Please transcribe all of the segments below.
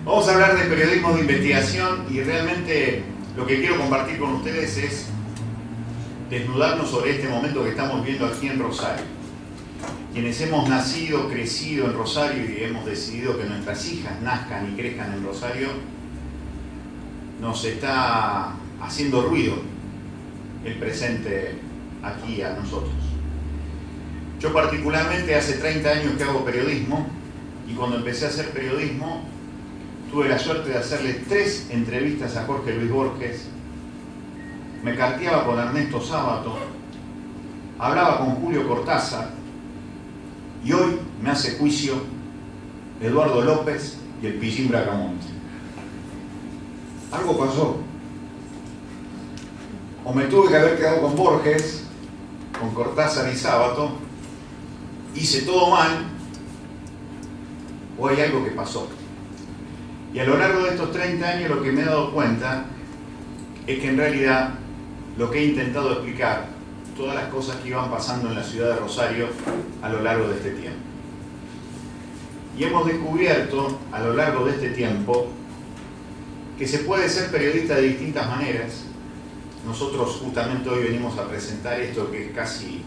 Vamos a hablar de periodismo de investigación y realmente lo que quiero compartir con ustedes es desnudarnos sobre este momento que estamos viviendo aquí en Rosario. Quienes hemos nacido, crecido en Rosario y hemos decidido que nuestras hijas nazcan y crezcan en Rosario, nos está haciendo ruido el presente aquí a nosotros. Yo particularmente hace 30 años que hago periodismo y cuando empecé a hacer periodismo tuve la suerte de hacerle 3 entrevistas a Jorge Luis Borges, me carteaba con Ernesto Sábato, hablaba con Julio Cortázar y hoy me hace juicio Eduardo López y el Pillín Bracamonte. Algo pasó. O me tuve que haber quedado con Borges, con Cortázar y Sábato, hice todo mal, o hay algo que pasó. Y a lo largo de estos 30 años lo que me he dado cuenta es que en realidad lo que he intentado explicar, todas las cosas que iban pasando en la ciudad de Rosario a lo largo de este tiempo. Y hemos descubierto a lo largo de este tiempo que se puede ser periodista de distintas maneras. Nosotros justamente hoy venimos a presentar esto que es casi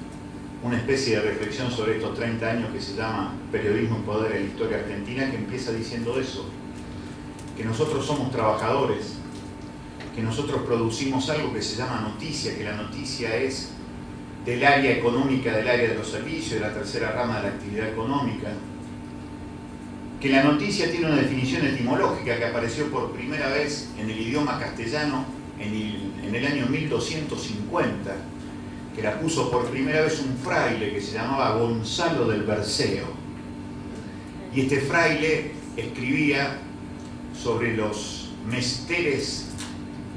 una especie de reflexión sobre estos 30 años que se llama Periodismo y Poder en la Historia Argentina, que empieza diciendo eso, que nosotros somos trabajadores, que nosotros producimos algo que se llama noticia, que la noticia es del área económica, del área de los servicios, de la tercera rama de la actividad económica, que la noticia tiene una definición etimológica que apareció por primera vez en el idioma castellano en el año 1250, que la puso por primera vez un fraile que se llamaba Gonzalo del Berceo. Y este fraile escribía sobre los menesteres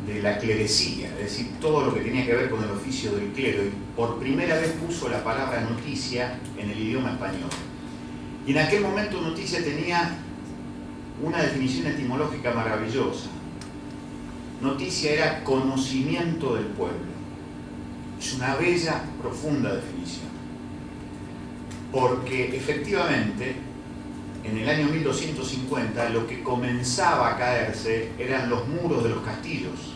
de la clerecía, es decir, todo lo que tenía que ver con el oficio del clero, y por primera vez puso la palabra noticia en el idioma español. Y en aquel momento noticia tenía una definición etimológica maravillosa. Noticia era conocimiento del pueblo. Es una bella, profunda definición. Porque efectivamente, en el año 1250, lo que comenzaba a caerse eran los muros de los castillos.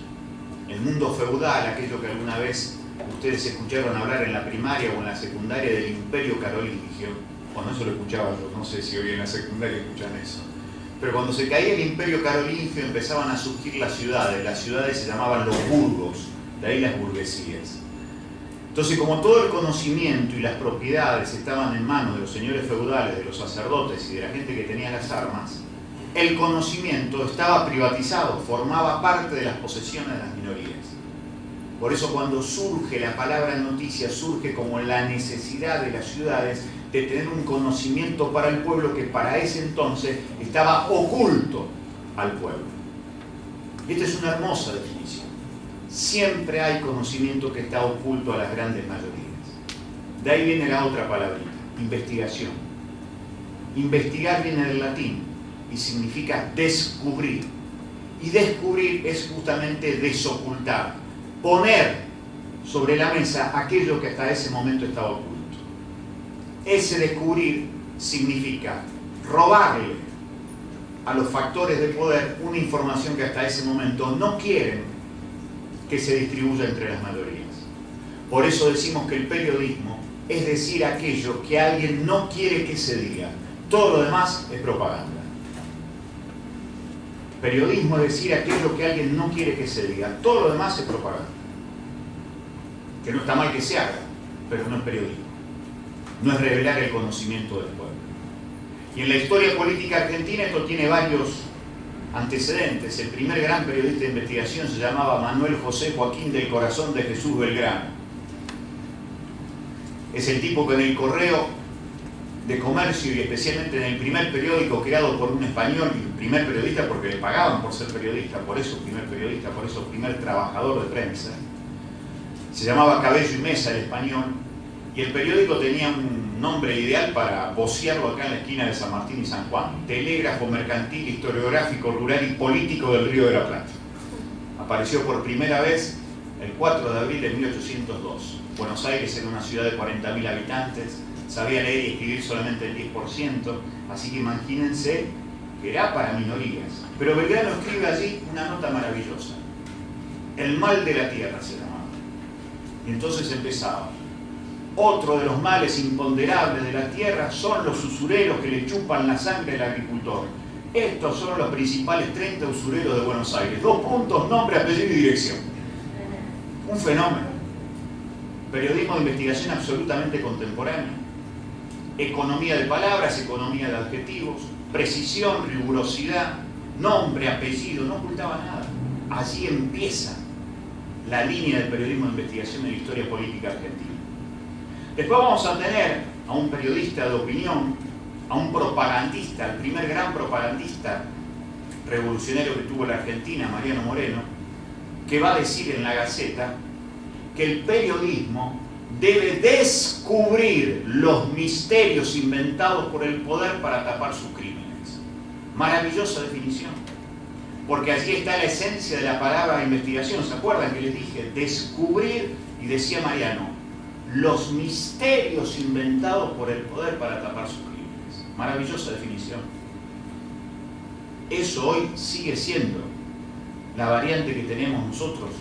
El mundo feudal, aquello que alguna vez ustedes escucharon hablar en la primaria o en la secundaria del Imperio Carolingio. Bueno, eso lo escuchaba yo, no sé si hoy en la secundaria escuchan eso. Pero cuando se caía el Imperio Carolingio empezaban a surgir las ciudades se llamaban los burgos, de ahí las burguesías. Entonces, como todo el conocimiento y las propiedades estaban en manos de los señores feudales, de los sacerdotes y de la gente que tenía las armas, el conocimiento estaba privatizado, formaba parte de las posesiones de las minorías. Por eso cuando surge la palabra noticia, surge como la necesidad de las ciudades de tener un conocimiento para el pueblo que para ese entonces estaba oculto al pueblo. Y esta es una hermosa definición. Siempre hay conocimiento que está oculto a las grandes mayorías. De ahí viene la otra palabrita, investigación. Investigar viene del latín y significa descubrir. Y descubrir es justamente desocultar, poner sobre la mesa aquello que hasta ese momento estaba oculto. Ese descubrir significa robarle a los factores de poder una información que hasta ese momento no quieren que se distribuya entre las mayorías. Por eso decimos que el periodismo es decir aquello que alguien no quiere que se diga. Todo lo demás es propaganda. Periodismo es decir aquello que alguien no quiere que se diga. Todo lo demás es propaganda. Que no está mal que se haga, pero no es periodismo. No es revelar el conocimiento del pueblo. Y en la historia política argentina esto tiene varios antecedentes. El primer gran periodista de investigación se llamaba Manuel José Joaquín del Corazón de Jesús Belgrano. Es el tipo que en el Correo de Comercio y especialmente en el primer periódico creado por un español, y el primer periodista porque le pagaban por ser periodista, por eso primer periodista, por eso primer trabajador de prensa, se llamaba Cabello y Mesa el español, y el periódico tenía un nombre ideal para vocearlo acá en la esquina de San Martín y San Juan: Telégrafo Mercantil, Historiográfico, Rural y Político del Río de la Plata. Apareció por primera vez el 4 de abril de 1802. Buenos Aires era una ciudad de 40.000 habitantes, sabía leer y escribir solamente el 10%, así que imagínense que era para minorías. Pero Belgrano escribe allí una nota maravillosa. El mal de la tierra se llamaba. Y entonces empezaba. Otro de los males imponderables de la tierra son los usureros que le chupan la sangre al agricultor. Estos son los principales 30 usureros de Buenos Aires. 2 puntos, nombre, apellido y dirección. Un fenómeno. Periodismo de investigación absolutamente contemporáneo. Economía de palabras, economía de adjetivos, precisión, rigurosidad, nombre, apellido, no ocultaba nada. Allí empieza la línea del periodismo de investigación en la historia política argentina. Después vamos a tener a un periodista de opinión, a un propagandista, el primer gran propagandista revolucionario que tuvo la Argentina, Mariano Moreno, que va a decir en la Gaceta que el periodismo debe descubrir los misterios inventados por el poder para tapar sus crímenes. Maravillosa definición, porque allí está la esencia de la palabra investigación. ¿Se acuerdan que les dije? Descubrir, y decía Mariano, los misterios inventados por el poder para tapar sus crímenes. Maravillosa definición. Eso hoy sigue siendo la variante que tenemos nosotros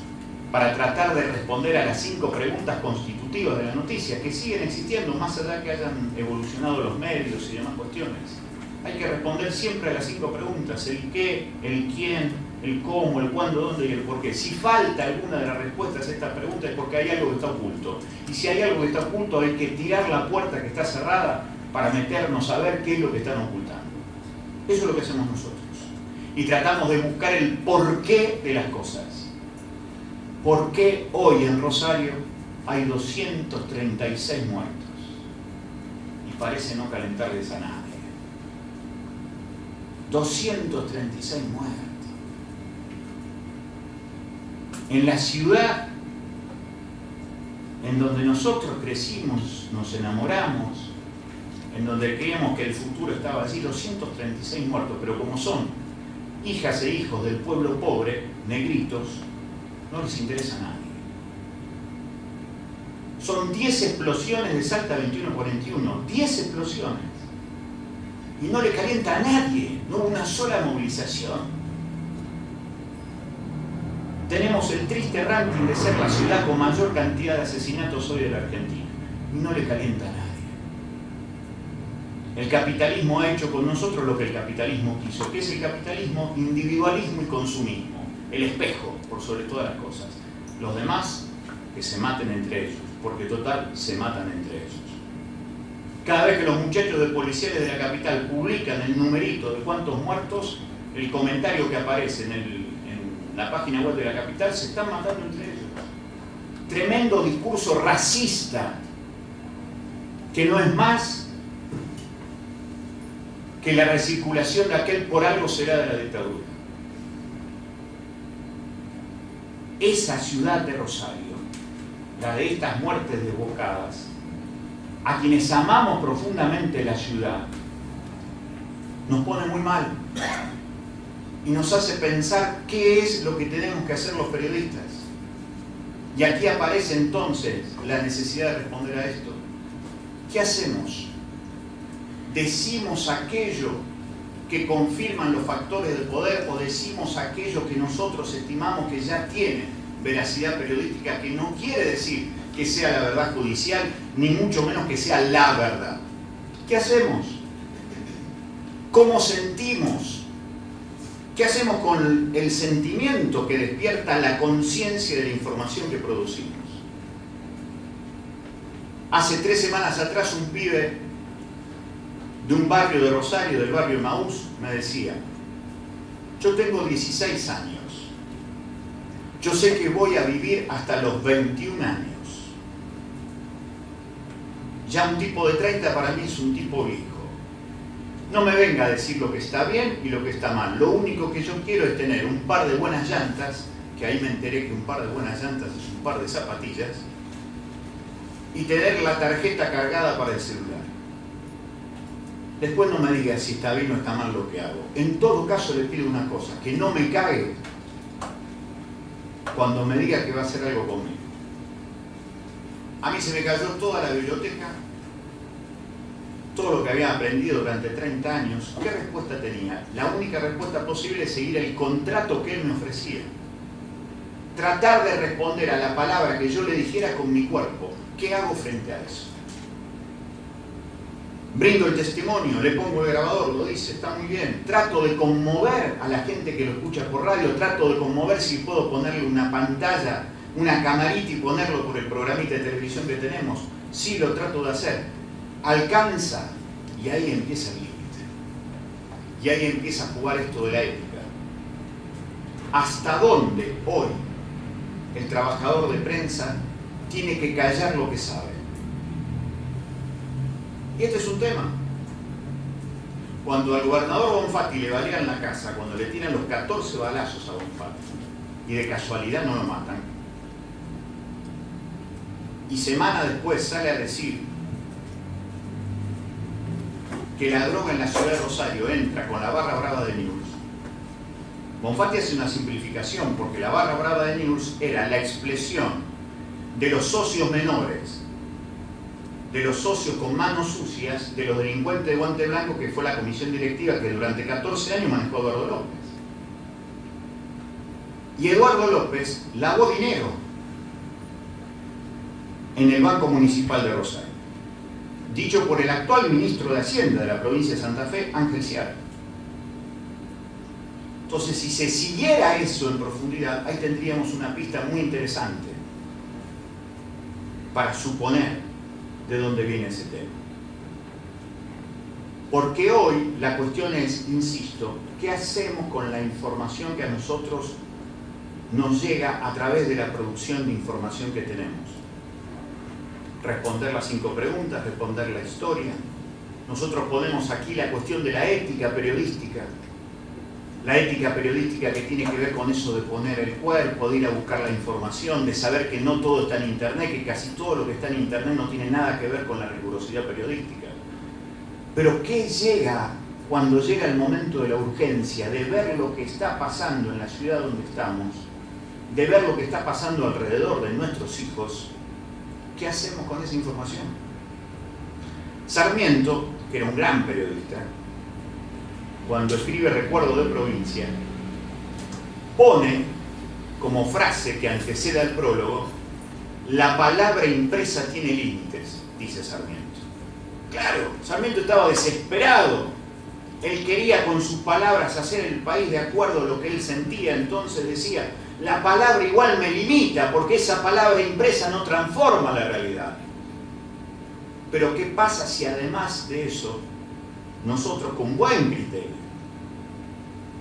para tratar de responder a las 5 preguntas constitutivas de la noticia, que siguen existiendo, más allá que hayan evolucionado los medios y demás cuestiones. Hay que responder siempre a las 5 preguntas: el qué, el quién, el cómo, el cuándo, dónde y el por qué. Si falta alguna de las respuestas a estas preguntas es porque hay algo que está oculto. Y si hay algo que está oculto, hay que tirar la puerta que está cerrada para meternos a ver qué es lo que están ocultando. Eso es lo que hacemos nosotros. Y tratamos de buscar el porqué de las cosas. ¿Por qué hoy en Rosario hay 236 muertos? Y parece no calentarles a nadie. 236 muertos. En la ciudad en donde nosotros crecimos, nos enamoramos, en donde creíamos que el futuro estaba allí, 236 muertos, pero como son hijas e hijos del pueblo pobre, negritos, no les interesa a nadie. Son 10 explosiones de Salta 2141, 10 explosiones. Y no le calienta a nadie, no hubo una sola movilización. Tenemos el triste ranking de ser la ciudad con mayor cantidad de asesinatos hoy de la Argentina. Y no le calienta a nadie. El capitalismo ha hecho con nosotros lo que el capitalismo quiso. ¿Qué es el capitalismo? Individualismo y consumismo. El espejo, por sobre todas las cosas. Los demás, que se maten entre ellos, porque total, se matan entre ellos. Cada vez que los muchachos de policiales de la capital publican el numerito de cuántos muertos, el comentario que aparece en la página web de la capital: se están matando entre ellos. Tremendo discurso racista, que no es más que la recirculación de aquel por algo será de la dictadura. Esa ciudad de Rosario, la de estas muertes desbocadas, a quienes amamos profundamente la ciudad, nos pone muy mal y nos hace pensar qué es lo que tenemos que hacer los periodistas. Y aquí aparece entonces la necesidad de responder a esto. ¿Qué hacemos? ¿Decimos aquello que confirman los factores del poder o decimos aquello que nosotros estimamos que ya tiene veracidad periodística, que no quiere decir que sea la verdad judicial, ni mucho menos que sea la verdad? ¿Qué hacemos? ¿Cómo sentimos? ¿Qué hacemos con el sentimiento que despierta la conciencia de la información que producimos? Hace 3 semanas atrás un pibe de un barrio de Rosario, del barrio Emaús, me decía: yo tengo 16 años, yo sé que voy a vivir hasta los 21 años. Ya un tipo de 30 para mí es un tipo viejo. No me venga a decir lo que está bien y lo que está mal. Lo único que yo quiero es tener un par de buenas llantas, que ahí me enteré que un par de buenas llantas es un par de zapatillas, y tener la tarjeta cargada para el celular. Después no me diga si está bien o está mal lo que hago. En todo caso le pido una cosa: que no me cague cuando me diga que va a hacer algo conmigo. A mí se me cayó toda la biblioteca todo lo que había aprendido durante 30 años, ¿qué respuesta tenía? La única respuesta posible es seguir el contrato que él me ofrecía. Tratar de responder a la palabra que yo le dijera con mi cuerpo. ¿Qué hago frente a eso? Brindo el testimonio, le pongo el grabador, lo dice, está muy bien. Trato de conmover a la gente que lo escucha por radio, trato de conmover si puedo ponerle una pantalla, una camarita y ponerlo por el programita de televisión que tenemos. Sí, lo trato de hacer. Alcanza, y ahí empieza el límite. Y ahí empieza a jugar esto de la ética. ¿Hasta dónde hoy el trabajador de prensa tiene que callar lo que sabe? Y este es un tema. Cuando al gobernador Bonfatti le balean la casa, cuando le tiran los 14 balazos a Bonfatti, y de casualidad no lo matan, y semana después sale a decir que la droga en la ciudad de Rosario entra con la barra brava de News, Bonfatti hace una simplificación, porque la barra brava de News era la expresión de los socios menores, de los socios con manos sucias, de los delincuentes de guante blanco, que fue la comisión directiva que durante 14 años manejó Eduardo López. Y Eduardo López lavó dinero en el Banco Municipal de Rosario, dicho por el actual ministro de Hacienda de la provincia de Santa Fe, Ángel Ciara. Entonces, si se siguiera eso en profundidad, ahí tendríamos una pista muy interesante para suponer de dónde viene ese tema. Porque hoy la cuestión es, insisto, ¿qué hacemos con la información que a nosotros nos llega a través de la producción de información que tenemos? Responder las 5 preguntas, responder la historia. Nosotros ponemos aquí la cuestión de la ética periodística. La ética periodística que tiene que ver con eso de poner el cuerpo, de ir a buscar la información, de saber que no todo está en Internet, que casi todo lo que está en Internet no tiene nada que ver con la rigurosidad periodística. Pero ¿qué llega cuando llega el momento de la urgencia, de ver lo que está pasando en la ciudad donde estamos, de ver lo que está pasando alrededor de nuestros hijos? ¿Qué hacemos con esa información? Sarmiento, que era un gran periodista, cuando escribe Recuerdo de Provincia, pone como frase que antecede al prólogo: la palabra impresa tiene límites, dice Sarmiento. Claro, Sarmiento estaba desesperado. Él quería con sus palabras hacer el país de acuerdo a lo que él sentía. Entonces decía, la palabra igual me limita, porque esa palabra impresa no transforma la realidad. Pero ¿qué pasa si además de eso nosotros, con buen criterio,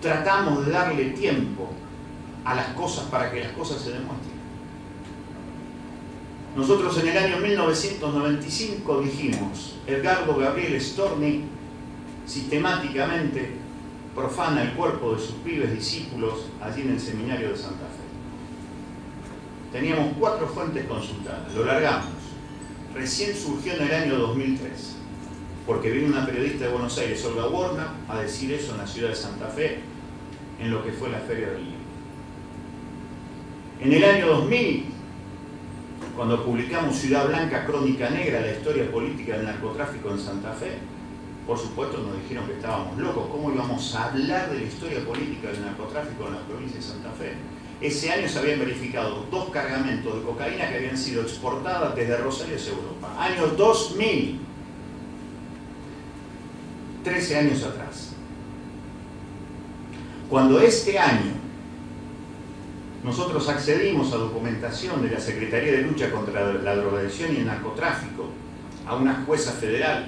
tratamos de darle tiempo a las cosas para que las cosas se demuestren? Nosotros en el año 1995 dijimos, Edgardo Gabriel Storni sistemáticamente profana el cuerpo de sus pibes discípulos allí en el seminario de Santa Fe. Teníamos 4 fuentes consultadas, lo largamos. Recién surgió en el año 2003. Porque vino una periodista de Buenos Aires, Olga Warner, a decir eso en la ciudad de Santa Fe, en lo que fue la Feria del Libro. En el año 2000, cuando publicamos Ciudad Blanca, Crónica Negra, la historia política del narcotráfico en Santa Fe, por supuesto nos dijeron que estábamos locos. ¿Cómo íbamos a hablar de la historia política del narcotráfico en la provincia de Santa Fe? Ese año se habían verificado 2 cargamentos de cocaína que habían sido exportadas desde Rosario hacia Europa. Año 2000. 13 años atrás. Cuando este año nosotros accedimos a documentación de la Secretaría de Lucha contra la Drogadicción y el Narcotráfico, a una jueza federal,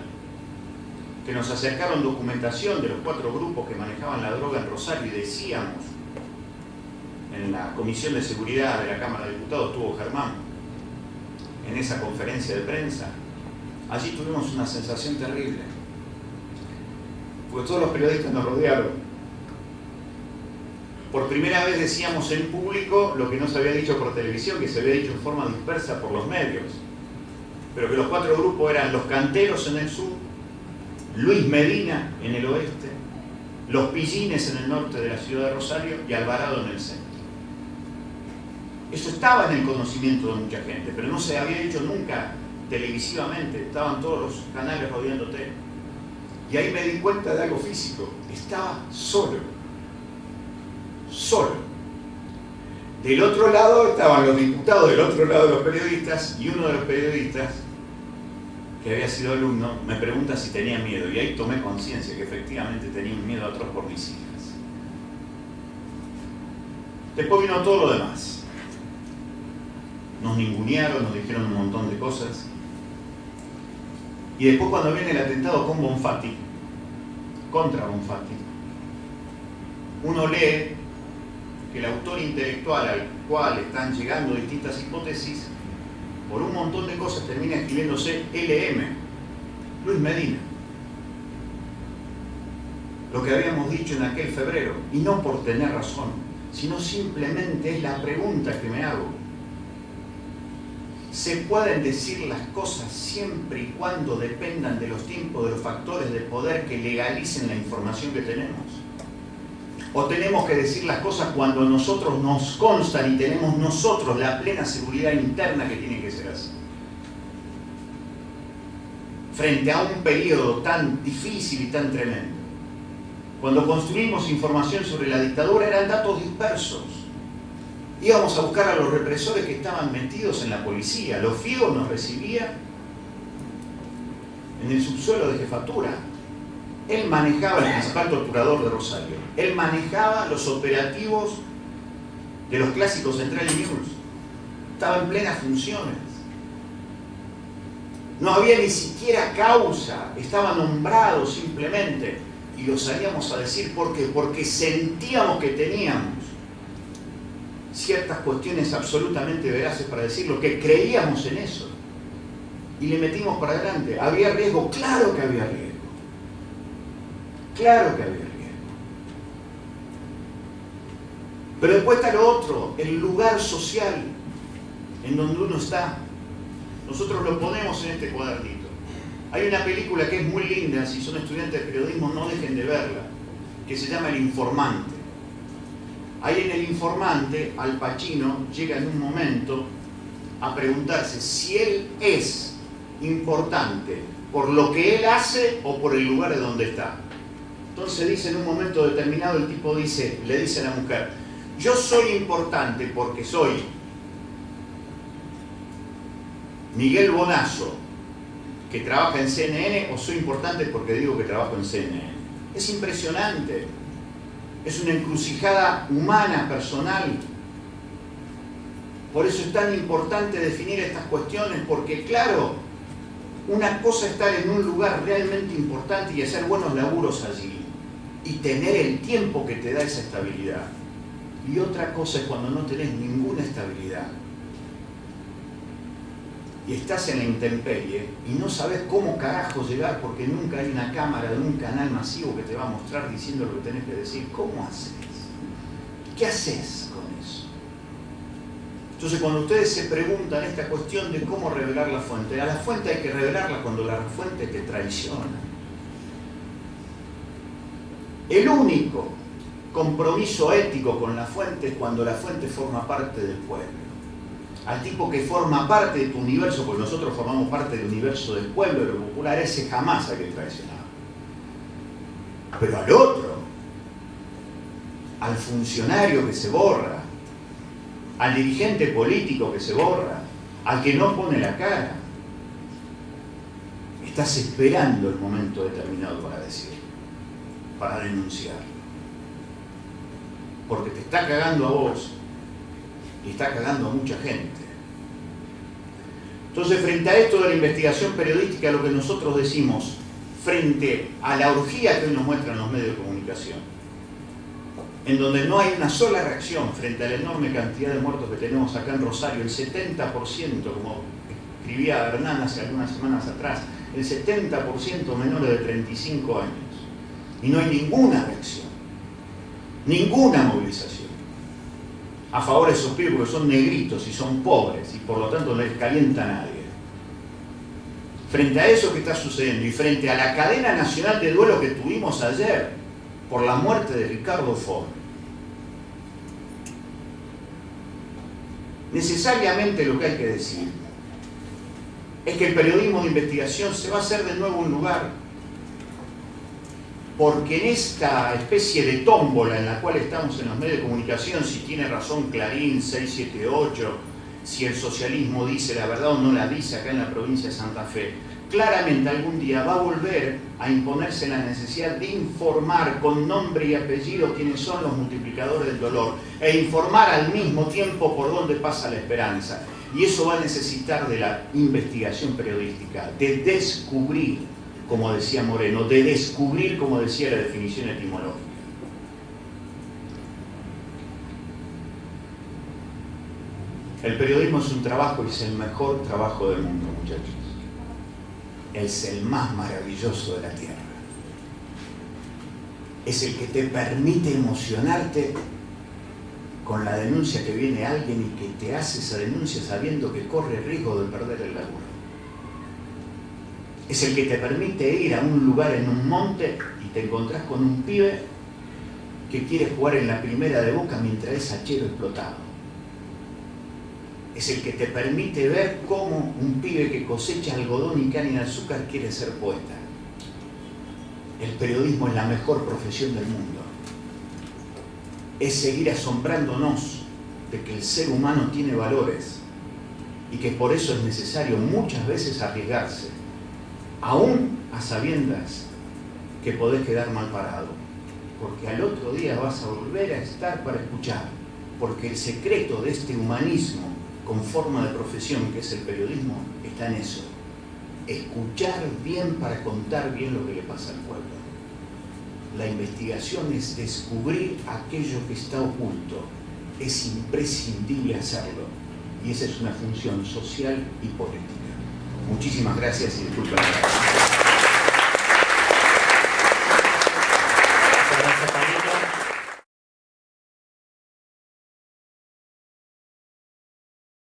que nos acercaron documentación de los 4 grupos que manejaban la droga en Rosario, y decíamos, en la Comisión de Seguridad de la Cámara de Diputados, estuvo Germán, en esa conferencia de prensa, allí tuvimos una sensación terrible. Porque todos los periodistas nos rodearon. Por primera vez decíamos en público lo que no se había dicho por televisión, que se había dicho en forma dispersa por los medios. Pero que los 4 grupos eran los Canteros en el sur, Luis Medina en el oeste, los Pillines en el norte de la ciudad de Rosario y Alvarado en el centro. Eso estaba en el conocimiento de mucha gente, pero no se había dicho nunca televisivamente. Estaban todos los canales rodeándote. Y ahí me di cuenta de algo físico. Estaba solo. Solo. Del otro lado estaban los diputados, del otro lado los periodistas, y uno de los periodistas, que había sido alumno, me pregunta si tenía miedo. Y ahí tomé conciencia que efectivamente tenía un miedo atroz por mis hijas. Después vino todo lo demás. Nos ningunearon, nos dijeron un montón de cosas. Y después cuando viene el atentado con Bonfatti, contra Bonfatti, uno lee que el autor intelectual al cual están llegando distintas hipótesis, por un montón de cosas termina escribiéndose LM, Luis Medina. Lo que habíamos dicho en aquel febrero, y no por tener razón, sino simplemente es la pregunta que me hago. ¿Se pueden decir las cosas siempre y cuando dependan de los tiempos, de los factores de poder que legalicen la información que tenemos? ¿O tenemos que decir las cosas cuando a nosotros nos constan y tenemos nosotros la plena seguridad interna que tiene que ser así? Frente a un periodo tan difícil y tan tremendo. Cuando construimos información sobre la dictadura eran datos dispersos. Íbamos a buscar a los represores que estaban metidos en la policía. Los FIO nos recibía en el subsuelo de jefatura. Él manejaba el principal torturador de Rosario. Él manejaba los operativos de los clásicos Central News. Estaba en plenas funciones. No había ni siquiera causa. Estaba nombrado simplemente. Y lo salíamos a decir. ¿Por qué? Porque sentíamos que teníamos ciertas cuestiones absolutamente veraces para decirlo, que creíamos en eso. Y le metimos para adelante. ¿Había riesgo? Claro que había riesgo. Claro que había riesgo. Pero después está lo otro, el lugar social en donde uno está. Nosotros lo ponemos en este cuadernito. Hay una película que es muy linda, si son estudiantes de periodismo no dejen de verla, que se llama El Informante. Ahí en El Informante, Al Pacino llega en un momento a preguntarse si él es importante por lo que él hace o por el lugar de donde está. Entonces dice en un momento determinado, el tipo dice, le dice a la mujer, yo soy importante porque soy Miguel Bonazo, que trabaja en CNN, o soy importante porque digo que trabajo en CNN. Es impresionante. Es una encrucijada humana, personal. Por eso es tan importante definir estas cuestiones, porque claro, una cosa es estar en un lugar realmente importante y hacer buenos laburos allí, y tener el tiempo que te da esa estabilidad. Y otra cosa es cuando no tenés ninguna estabilidad y estás en la intemperie y no sabes cómo carajo llegar porque nunca hay una cámara de un canal masivo que te va a mostrar diciendo lo que tenés que decir. ¿Cómo haces? ¿Qué haces con eso? Entonces cuando ustedes se preguntan esta cuestión de cómo revelar la fuente, a la fuente hay que revelarla cuando la fuente te traiciona. El único compromiso ético con la fuente es cuando la fuente forma parte del pueblo. Al tipo que forma parte de tu universo, porque nosotros formamos parte del universo del pueblo, de lo popular, ese jamás hay que traicionar. Pero al otro, al funcionario que se borra, al dirigente político que se borra, al que no pone la cara, estás esperando el momento determinado para decirlo, para denunciarlo. Porque te está cagando a vos y está cagando a mucha gente. Entonces, frente a esto de la investigación periodística, lo que nosotros decimos, frente a la orgía que hoy nos muestran los medios de comunicación, en donde no hay una sola reacción frente a la enorme cantidad de muertos que tenemos acá en Rosario, el 70%, como escribía Hernán hace algunas semanas atrás, el 70% menores de 35 años. Y no hay ninguna reacción, ninguna movilización a favor de esos pibes porque son negritos y son pobres y por lo tanto no les calienta a nadie. Frente a eso que está sucediendo y frente a la cadena nacional de duelo que tuvimos ayer por la muerte de Ricardo Ford, necesariamente lo que hay que decir es que el periodismo de investigación se va a hacer de nuevo un lugar porque en esta especie de tómbola en la cual estamos en los medios de comunicación, si tiene razón Clarín, 678, si el socialismo dice la verdad o no la dice acá en la provincia de Santa Fe, claramente algún día va a volver a imponerse la necesidad de informar con nombre y apellido quiénes son los multiplicadores del dolor e informar al mismo tiempo por dónde pasa la esperanza. Y eso va a necesitar de la investigación periodística, de descubrir, como decía Moreno, de descubrir, como decía la definición etimológica. El periodismo es un trabajo y es el mejor trabajo del mundo, muchachos. Es el más maravilloso de la tierra. Es el que te permite emocionarte con la denuncia que viene alguien y que te hace esa denuncia sabiendo que corre riesgo de perder el laburo. Es el que te permite ir a un lugar en un monte y te encontrás con un pibe que quiere jugar en la primera de Boca mientras es hachero explotado. Es el que te permite ver cómo un pibe que cosecha algodón y caña de azúcar quiere ser poeta. El periodismo es la mejor profesión del mundo. Es seguir asombrándonos de que el ser humano tiene valores y que por eso es necesario muchas veces arriesgarse, aún a sabiendas que podés quedar mal parado, porque al otro día vas a volver a estar para escuchar, porque el secreto de este humanismo con forma de profesión que es el periodismo está en eso: escuchar bien para contar bien lo que le pasa al pueblo. La investigación es descubrir aquello que está oculto. Es imprescindible hacerlo. Y esa es una función social y política. Muchísimas gracias y disculpen.